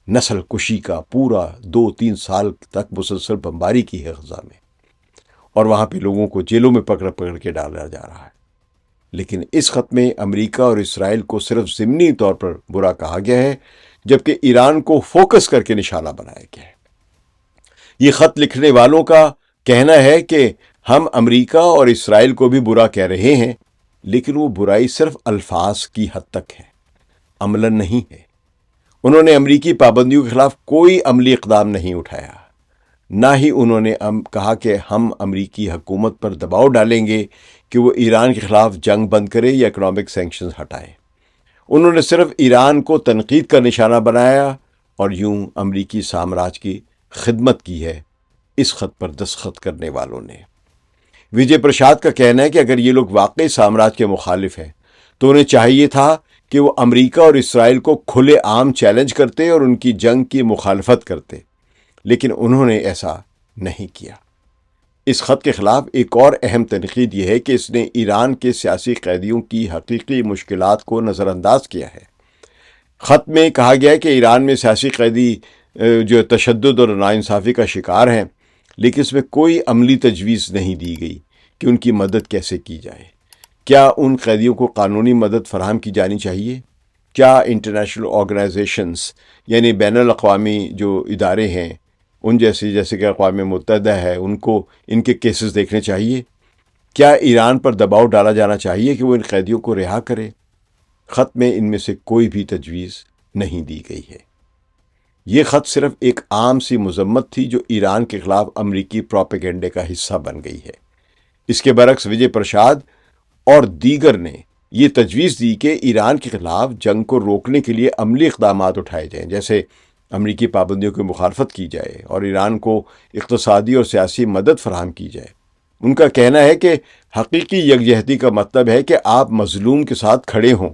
نسل کشی کا پورا 2-3 سال تک مسلسل بمباری کی ہے غزہ میں، اور وہاں پہ لوگوں کو جیلوں میں پکڑ کے ڈالا جا رہا ہے۔ لیکن اس خط میں امریکہ اور اسرائیل کو صرف ضمنی طور پر برا کہا گیا ہے، جبکہ ایران کو فوکس کر کے نشانہ بنایا گیا ہے۔ یہ خط لکھنے والوں کا کہنا ہے کہ ہم امریکہ اور اسرائیل کو بھی برا کہہ رہے ہیں، لیکن وہ برائی صرف الفاظ کی حد تک ہے، عملاً نہیں ہے۔ انہوں نے امریکی پابندیوں کے خلاف کوئی عملی اقدام نہیں اٹھایا، نہ ہی انہوں نے کہا کہ ہم امریکی حکومت پر دباؤ ڈالیں گے کہ وہ ایران کے خلاف جنگ بند کرے یا اکنامک سینکشنز ہٹائے۔ انہوں نے صرف ایران کو تنقید کا نشانہ بنایا اور یوں امریکی سامراج کی خدمت کی ہے اس خط پر دستخط کرنے والوں نے۔ وجے پرشاد کا کہنا ہے کہ اگر یہ لوگ واقعی سامراج کے مخالف ہیں تو انہیں چاہیے تھا کہ وہ امریکہ اور اسرائیل کو کھلے عام چیلنج کرتے اور ان کی جنگ کی مخالفت کرتے، لیکن انہوں نے ایسا نہیں کیا۔ اس خط کے خلاف ایک اور اہم تنقید یہ ہے کہ اس نے ایران کے سیاسی قیدیوں کی حقیقی مشکلات کو نظر انداز کیا ہے۔ خط میں کہا گیا ہے کہ ایران میں سیاسی قیدی جو تشدد اور ناانصافی کا شکار ہیں، لیکن اس میں کوئی عملی تجویز نہیں دی گئی کہ ان کی مدد کیسے کی جائے۔ کیا ان قیدیوں کو قانونی مدد فراہم کی جانی چاہیے؟ کیا انٹرنیشنل آرگنائزیشنز یعنی بین الاقوامی جو ادارے ہیں ان جیسے کہ اقوام متحدہ ہے ان کو ان کے کیسز دیکھنے چاہیے؟ کیا ایران پر دباؤ ڈالا جانا چاہیے کہ وہ ان قیدیوں کو رہا کرے؟ خط میں ان میں سے کوئی بھی تجویز نہیں دی گئی ہے۔ یہ خط صرف ایک عام سی مذمت تھی جو ایران کے خلاف امریکی پروپیگنڈے کا حصہ بن گئی ہے۔ اس کے برعکس وجے پرشاد اور دیگر نے یہ تجویز دی کہ ایران کے خلاف جنگ کو روکنے کے لیے عملی اقدامات اٹھائے جائیں، جیسے امریکی پابندیوں کی مخالفت کی جائے اور ایران کو اقتصادی اور سیاسی مدد فراہم کی جائے۔ ان کا کہنا ہے کہ حقیقی یکجہتی کا مطلب ہے کہ آپ مظلوم کے ساتھ کھڑے ہوں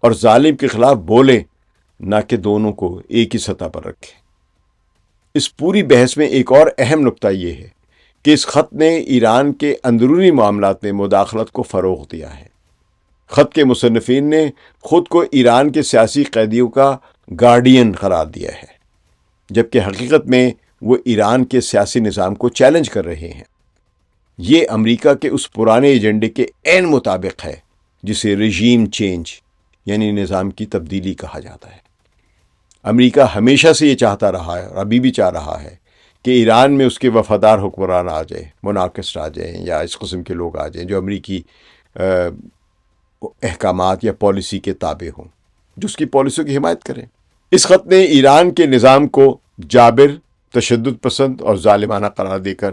اور ظالم کے خلاف بولیں، نہ کہ دونوں کو ایک ہی سطح پر رکھیں۔ اس پوری بحث میں ایک اور اہم نقطہ یہ ہے کہ اس خط نے ایران کے اندرونی معاملات میں مداخلت کو فروغ دیا ہے۔ خط کے مصنفین نے خود کو ایران کے سیاسی قیدیوں کا گارڈین قرار دیا ہے، جبکہ حقیقت میں وہ ایران کے سیاسی نظام کو چیلنج کر رہے ہیں۔ یہ امریکہ کے اس پرانے ایجنڈے کے عین مطابق ہے جسے رژیم چینج یعنی نظام کی تبدیلی کہا جاتا ہے۔ امریکہ ہمیشہ سے یہ چاہتا رہا ہے اور ابھی بھی چاہ رہا ہے کہ ایران میں اس کے وفادار حکمران آ جائیں، مونارکسٹ آ جائیں یا اس قسم کے لوگ آ جائیں جو امریکی احکامات یا پالیسی کے تابع ہوں، جو اس کی پالیسیوں کی حمایت کریں۔ اس خط نے ایران کے نظام کو جابر، تشدد پسند اور ظالمانہ قرار دے کر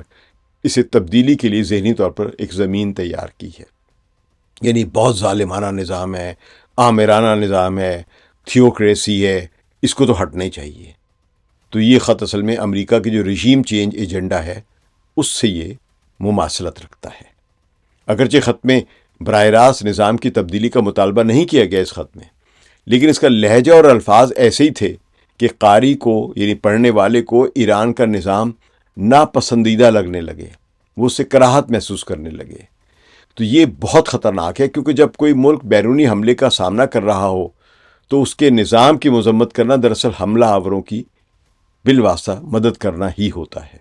اسے تبدیلی کے لیے ذہنی طور پر ایک زمین تیار کی ہے۔ یعنی بہت ظالمانہ نظام ہے، آمرانہ نظام ہے، تھیوکریسی ہے، اس کو تو ہٹنا ہی چاہیے۔ تو یہ خط اصل میں امریکہ کی جو رژیم چینج ایجنڈا ہے اس سے یہ مماثلت رکھتا ہے۔ اگرچہ خط میں براہ راست نظام کی تبدیلی کا مطالبہ نہیں کیا گیا اس خط میں، لیکن اس کا لہجہ اور الفاظ ایسے ہی تھے کہ قاری کو یعنی پڑھنے والے کو ایران کا نظام ناپسندیدہ لگنے لگے، وہ اس سے کراہت محسوس کرنے لگے۔ تو یہ بہت خطرناک ہے، کیونکہ جب کوئی ملک بیرونی حملے کا سامنا کر رہا ہو تو اس کے نظام کی مذمت کرنا دراصل حملہ آوروں کی بالواسطہ مدد کرنا ہی ہوتا ہے۔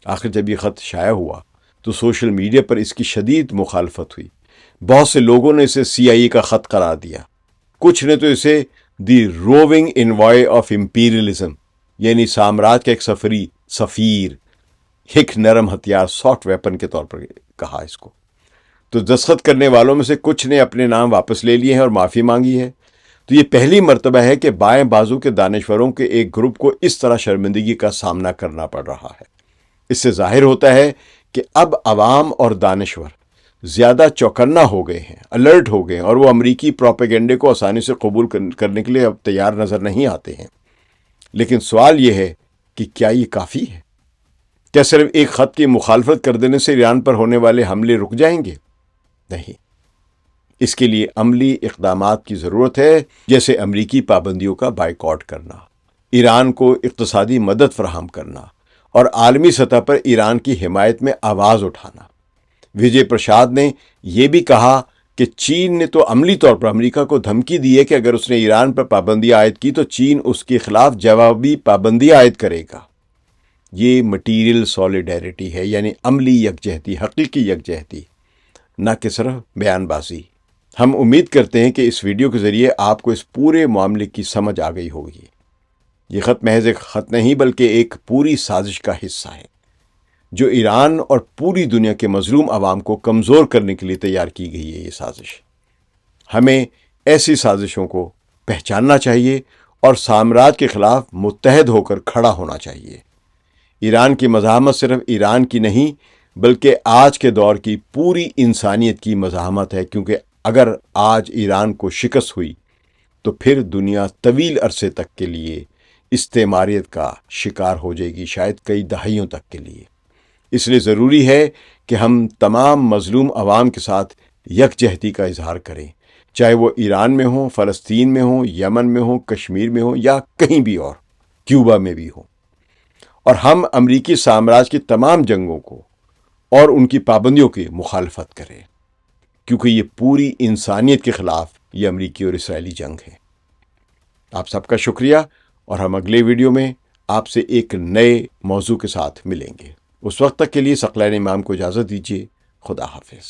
آخر جب یہ خط شائع ہوا تو سوشل میڈیا پر اس کی شدید مخالفت ہوئی۔ بہت سے لوگوں نے اسے CIA کا خط قرار دیا، کچھ نے تو اسے دی روونگ انوائے آف امپیریلزم یعنی سامراج کا ایک سفیر، ایک نرم ہتھیار، سافٹ ویپن کے طور پر کہا اس کو۔ تو دستخط کرنے والوں میں سے کچھ نے اپنے نام واپس لے لیے ہیں اور معافی مانگی ہے۔ تو یہ پہلی مرتبہ ہے کہ بائیں بازو کے دانشوروں کے ایک گروپ کو اس طرح شرمندگی کا سامنا کرنا پڑ رہا ہے۔ اس سے ظاہر ہوتا ہے کہ اب عوام اور دانشور زیادہ چوکنا ہو گئے ہیں، الرٹ ہو گئے ہیں، اور وہ امریکی پروپیگنڈے کو آسانی سے قبول کرنے کے لیے اب تیار نظر نہیں آتے ہیں۔ لیکن سوال یہ ہے کہ کیا یہ کافی ہے؟ کیا صرف ایک خط کی مخالفت کر دینے سے ایران پر ہونے والے حملے رک جائیں گے؟ نہیں، اس کے لیے عملی اقدامات کی ضرورت ہے، جیسے امریکی پابندیوں کا بائیکاٹ کرنا، ایران کو اقتصادی مدد فراہم کرنا، اور عالمی سطح پر ایران کی حمایت میں آواز اٹھانا۔ وجے پرساد نے یہ بھی کہا کہ چین نے تو عملی طور پر امریکہ کو دھمکی دی ہے کہ اگر اس نے ایران پر پابندی عائد کی تو چین اس کے خلاف جوابی پابندی عائد کرے گا۔ یہ مٹیریل سولیڈیرٹی ہے، یعنی عملی یکجہتی، حقیقی یکجہتی، نہ کہ صرف بیان بازی۔ ہم امید کرتے ہیں کہ اس ویڈیو کے ذریعے آپ کو اس پورے معاملے کی سمجھ آ گئی ہوگی۔ یہ خط محض ایک خط نہیں بلکہ ایک پوری سازش کا حصہ ہے، جو ایران اور پوری دنیا کے مظلوم عوام کو کمزور کرنے کے لیے تیار کی گئی ہے۔ یہ سازش، ہمیں ایسی سازشوں کو پہچاننا چاہیے اور سامراج کے خلاف متحد ہو کر کھڑا ہونا چاہیے۔ ایران کی مزاحمت صرف ایران کی نہیں بلکہ آج کے دور کی پوری انسانیت کی مزاحمت ہے، کیونکہ اگر آج ایران کو شکست ہوئی تو پھر دنیا طویل عرصے تک کے لیے استعماریت کا شکار ہو جائے گی، شاید کئی دہائیوں تک کے لیے۔ اس لیے ضروری ہے کہ ہم تمام مظلوم عوام کے ساتھ یکجہتی کا اظہار کریں، چاہے وہ ایران میں ہوں، فلسطین میں ہوں، یمن میں ہوں، کشمیر میں ہوں، یا کہیں بھی اور، کیوبا میں بھی ہوں۔ اور ہم امریکی سامراج کی تمام جنگوں کو اور ان کی پابندیوں کی مخالفت کریں، کیونکہ یہ پوری انسانیت کے خلاف یہ امریکی اور اسرائیلی جنگ ہے۔ آپ سب کا شکریہ، اور ہم اگلے ویڈیو میں آپ سے ایک نئے موضوع کے ساتھ ملیں گے۔ اس وقت تک کے لیے ثقلین امام کو اجازت دیجیے۔ خدا حافظ۔